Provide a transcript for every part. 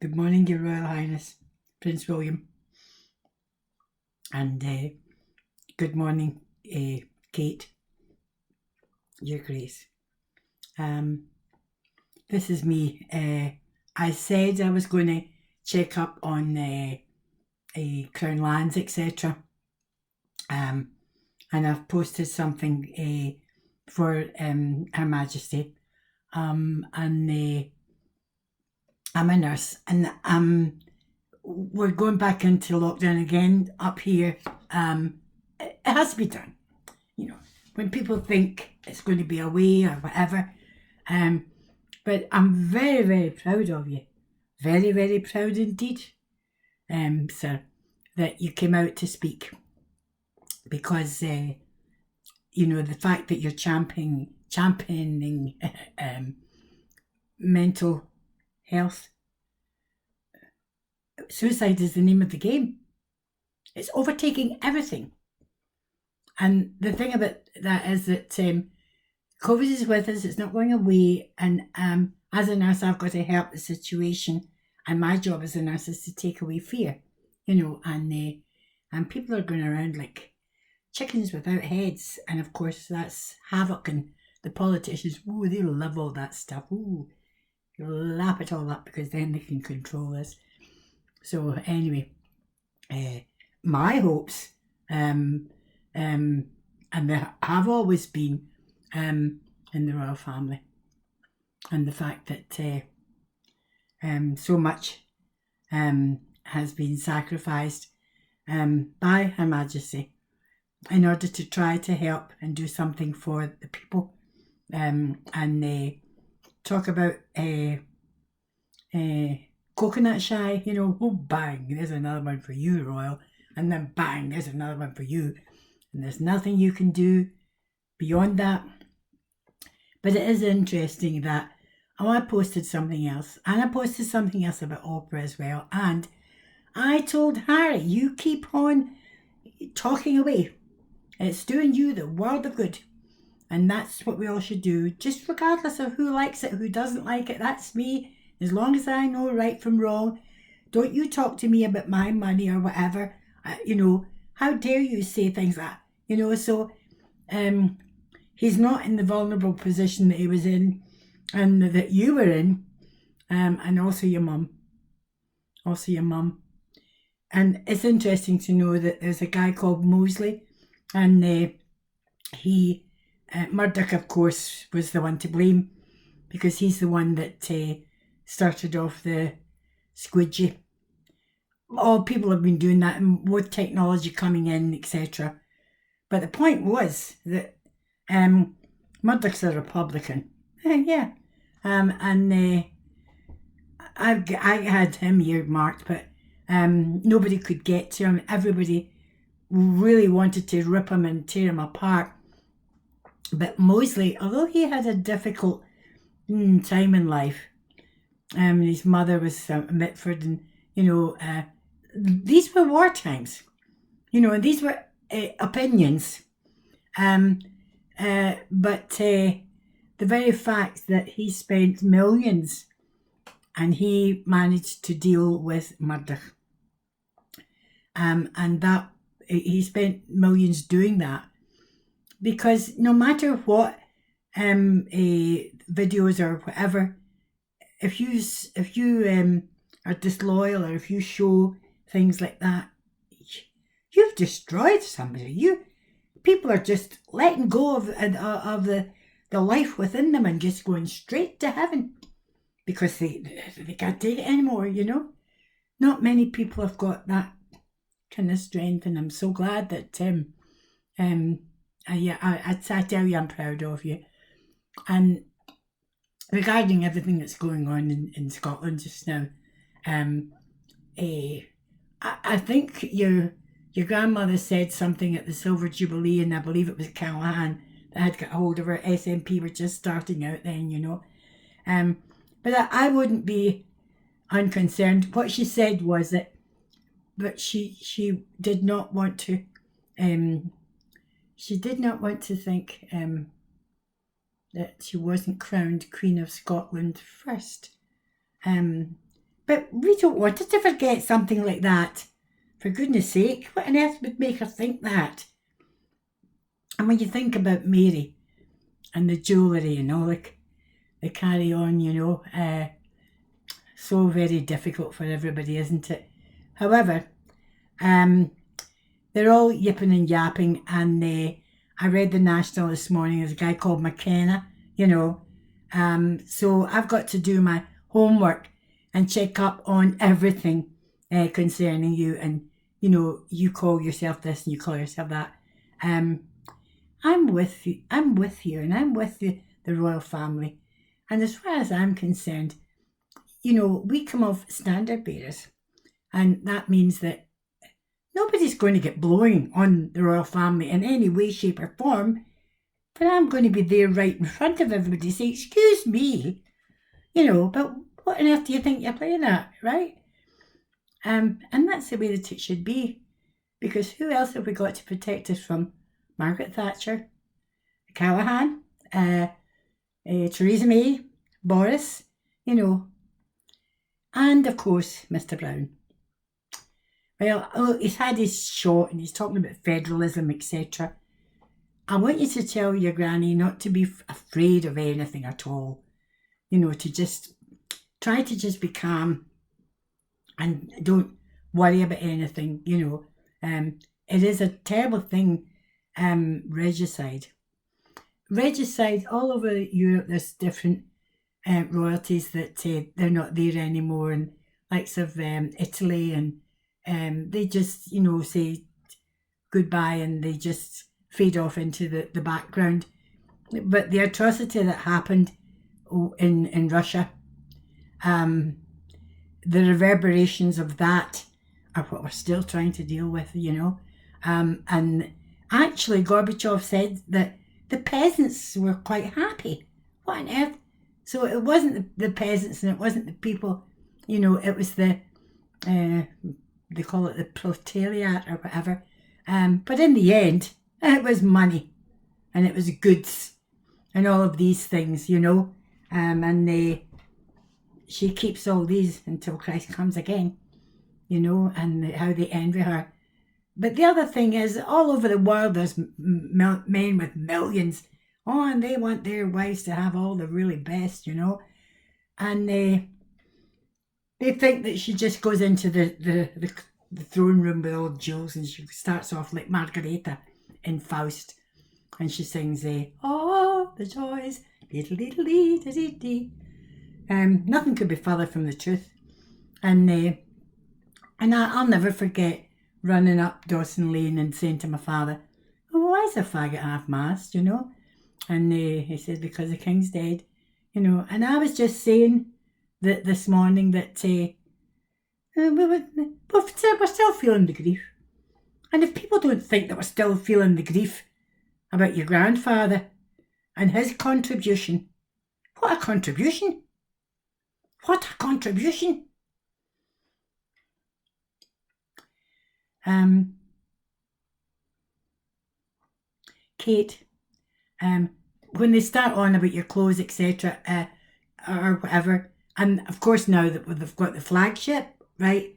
Good morning, Your Royal Highness, Prince William, and good morning, Kate, Your Grace. This is me. I said I was going to check up on Crown Lands, etc. And I've posted something for Her Majesty. And I'm a nurse, and we're going back into lockdown again up here. It has to be done. You know, when people think it's going to be away or whatever. But I'm very, very proud of you. Very, very proud indeed, sir, that you came out to speak. Because, the fact that you're championing mental health. Suicide is the name of the game. It's overtaking everything. And the thing about that is that COVID is with us. It's not going away. And as a nurse, I've got to help the situation. And my job as a nurse is to take away fear, and people are going around like chickens without heads. And of course, that's havoc. And the politicians, they love all that stuff. Lap it all up because then they can control us. So anyway, my hopes, and there have always been in the royal family, and the fact that so much has been sacrificed by Her Majesty in order to try to help and do something for the people, and talk about coconut shy, bang, there's another one for you, Royal, and then bang, there's another one for you, and there's nothing you can do beyond that. But it is interesting that I posted something else, and I posted something else about Oprah as well, and I told Harry, you keep on talking away. It's doing you the world of good. And that's what we all should do, just regardless of who likes it, who doesn't like it. That's me. As long as I know right from wrong, don't you talk to me about my money or whatever. How dare you say things like that? So he's not in the vulnerable position that he was in and that you were in, and also your mum. And it's interesting to know that there's a guy called Mosley, and Murdoch, of course, was the one to blame because he's the one that started off the squidgy. All people have been doing that, and with technology coming in, etc. But the point was that Murdoch's a Republican. Yeah. And I had him earmarked, but nobody could get to him. Everybody really wanted to rip him and tear him apart. But Mosley, although he had a difficult time in life, his mother was Mitford, and these were war times, and these were opinions. But the very fact that he spent millions and he managed to deal with Murdoch, and that he spent millions doing that. Because no matter what videos or whatever, if you are disloyal or if you show things like that, you've destroyed somebody. People are just letting go of the life within them and just going straight to heaven because they can't take it anymore. Not many people have got that kind of strength, and I'm so glad that I tell you, I'm proud of you. And regarding everything that's going on in Scotland just now, I think your grandmother said something at the Silver Jubilee, and I believe it was Callaghan that had got hold of her. SNP were just starting out then, But I wouldn't be unconcerned. What she said was that she did not want to think that she wasn't crowned Queen of Scotland first. But we don't want her to forget something like that. For goodness sake, what on earth would make her think that? And when you think about Mary and the jewellery and all the carry on, so very difficult for everybody, isn't it? However, they're all yipping and yapping, and I read the National this morning. There's a guy called McKenna, so I've got to do my homework and check up on everything concerning you, and you call yourself this and you call yourself that. I'm with you. I'm with you, and I'm with the royal family. And as far as I'm concerned, we come off standard bearers, and that means that nobody's going to get blowing on the royal family in any way, shape, or form. But I'm going to be there right in front of everybody, say, "Excuse me," but what on earth do you think you're playing at, right? And that's the way that it should be, because who else have we got to protect us from? Margaret Thatcher, Callaghan, Theresa May, Boris, and of course Mr. Brown. Well, he's had his shot and he's talking about federalism, etc. I want you to tell your granny not to be afraid of anything at all. To just try to just be calm and don't worry about anything. It is a terrible thing. Regicide all over Europe. There's different royalties that they're not there anymore, and likes of Italy, and they just say goodbye and they just fade off into the background. But the atrocity that happened in Russia, the reverberations of that are what we're still trying to deal with, and actually Gorbachev said that the peasants were quite happy. What on earth? So it wasn't the peasants and it wasn't the people, it was the, they call it the proletariat or whatever. But in the end, it was money and it was goods and all of these things, and she keeps all these until Christ comes again, and how they envy her. But the other thing is, all over the world, there's men with millions. Oh, and they want their wives to have all the really best, And they think that she just goes into the throne room with all the jewels, and she starts off like Margareta in Faust. And she sings, "Oh, the joys, diddle-diddle-dee. Nothing could be further from the truth. And I'll never forget running up Dawson Lane and saying to my father, "Oh, why is the flag at half-mast, And he said, "Because the king's dead," And I was just saying that this morning that we're still feeling the grief. And if people don't think that we're still feeling the grief about your grandfather and his contribution, what a contribution! What a contribution! Kate, when they start on about your clothes, etc., or whatever, and of course now that they've got the flagship, right?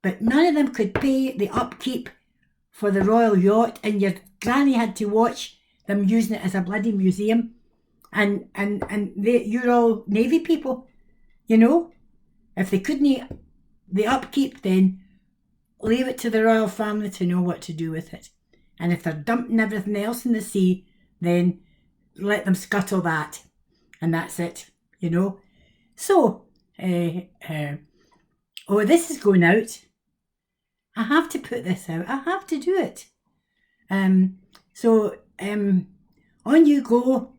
But none of them could pay the upkeep for the royal yacht, and your granny had to watch them using it as a bloody museum. And you're all Navy people, If they couldn't the upkeep, then leave it to the royal family to know what to do with it. And if they're dumping everything else in the sea, then let them scuttle that. And that's it, So, this is going out. I have to put this out. I have to do it. On you go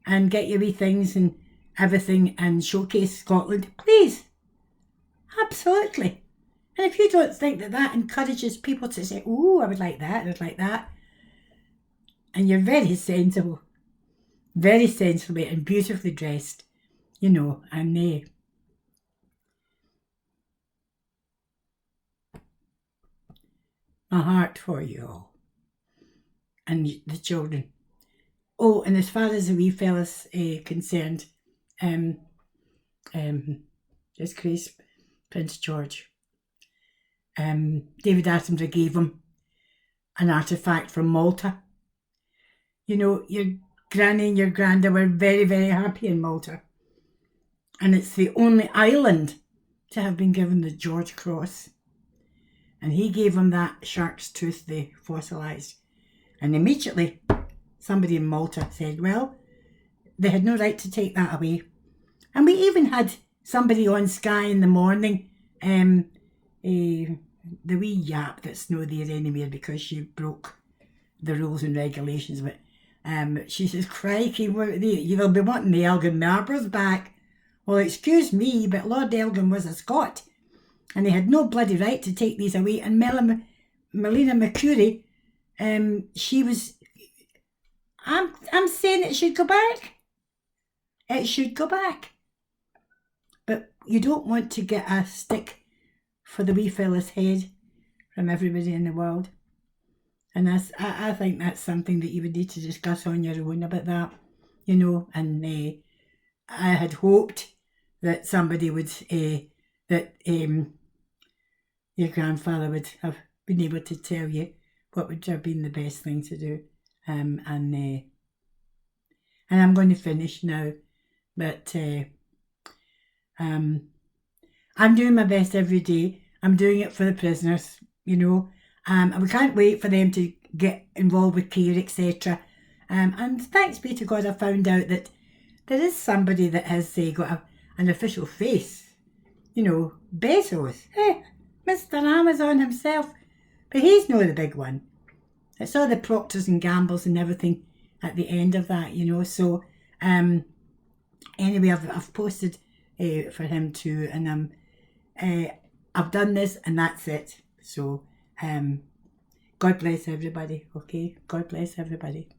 and get your wee things and everything and showcase Scotland, please. Absolutely. And if you don't think that encourages people to say, "Oh, I would like that, and you're very sensible, very sensibly and beautifully dressed, and my heart for you all and the children. Oh, and as far as the wee fella's concerned, disgrace Prince George. David Attenborough gave him an artefact from Malta. You know, your granny and your granda were very, very happy in Malta. And it's the only island to have been given the George Cross. And he gave him that shark's tooth they fossilised. And immediately somebody in Malta said, well, they had no right to take that away. And we even had somebody on Sky in the morning, the wee yap that's no there anywhere because she broke the rules and regulations. But she says, crikey, they'll be wanting the Elgin Marbles back. Well, excuse me, but Lord Elgin was a Scot, and they had no bloody right to take these away. And Melina Mercury, she was... I'm saying it should go back. It should go back. But you don't want to get a stick for the wee fella's head from everybody in the world. And I think that's something that you would need to discuss on your own about that, you know. And I had hoped that somebody would, that your grandfather would have been able to tell you what would have been the best thing to do. And I'm going to finish now, but I'm doing my best every day. I'm doing it for the prisoners, you know. And we can't wait for them to get involved with care, etc. And thanks be to God, I found out that there is somebody that has got an official face. You know, Bezos. Mr. Amazon himself. But he's not the big one. It's all the Proctors and Gambles and everything at the end of that, you know. So, anyway, I've posted for him too, and I've done this, and that's it. So, God bless everybody, okay? God bless everybody.